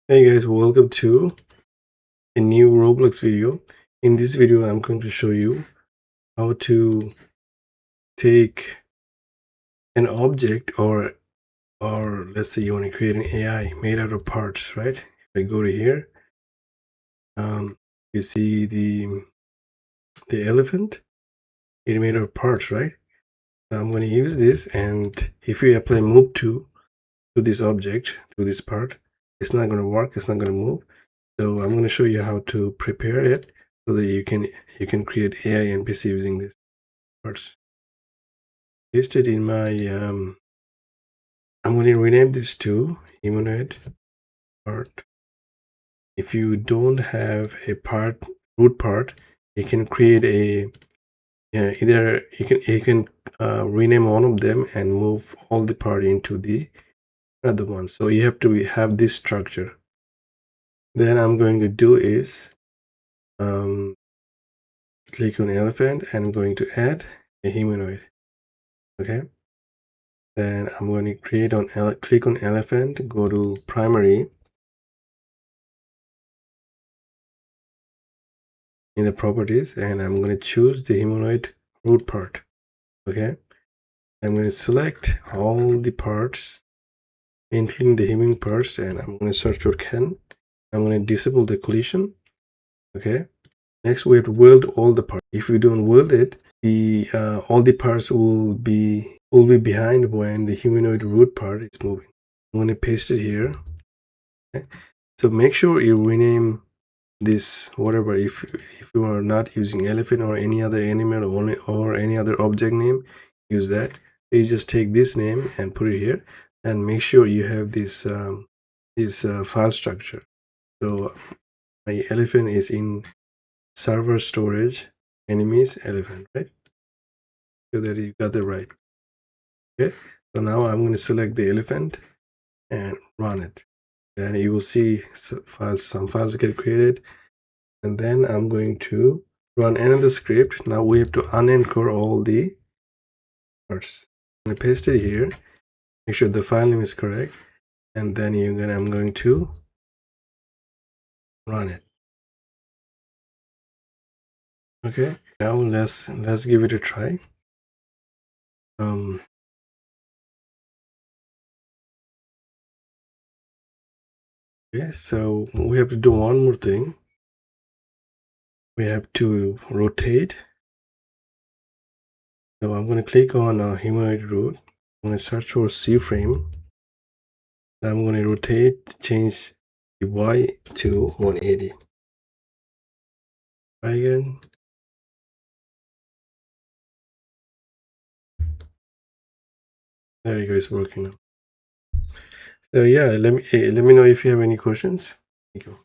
Hey guys, welcome to a new Roblox video. In this video, I'm going to show you how to take an object or let's say you want to create an AI made out of parts, right? If I go to here, you see the elephant. It's made out of parts, right? So I'm going to use this, and if you apply move to this object, to this part, it's not going to work. It's not going to move. So I'm going to show you how to prepare it so that you can create AI NPC using these parts. Paste it in my I'm going to rename this to humanoid part. If you don't have a root part, you can create a either you can rename one of them and move all the part into the other one. So you have to have this structure. Then I'm going to do is click on elephant and I'm going to add a humanoid. Okay, then I'm going to click on elephant, go to primary. In the properties, and I'm going to choose the humanoid root part. Okay, I'm going to select all the parts including the human parts, and I'm going to search for can. I'm going to disable the collision. Okay, next we have to weld all the parts. If we don't weld it, the all the parts will be behind when the humanoid root part is moving. I'm going to paste it here. Okay, so make sure you rename this whatever. If you are not using elephant or any other animal or any other object name, use that. You just take this name and put it here, and make sure you have this file structure. So my elephant is in server storage Enemies.Elephant, right? So that you got it right. Okay, so now I'm going to select the elephant and run it. Then you will see some files get created. And then I'm going to run another script. Now we have to unanchor all the parts. I'm going to paste it here. Make sure the file name is correct. And then I'm going to run it. Okay. Now let's give it a try. Okay, so we have to do one more thing. We have to rotate. So I'm going to click on humanoid root. I'm going to search for C frame. I'm going to rotate, change the Y to 180. Try again. There you go, it's working now. So yeah, let me know if you have any questions. Thank you.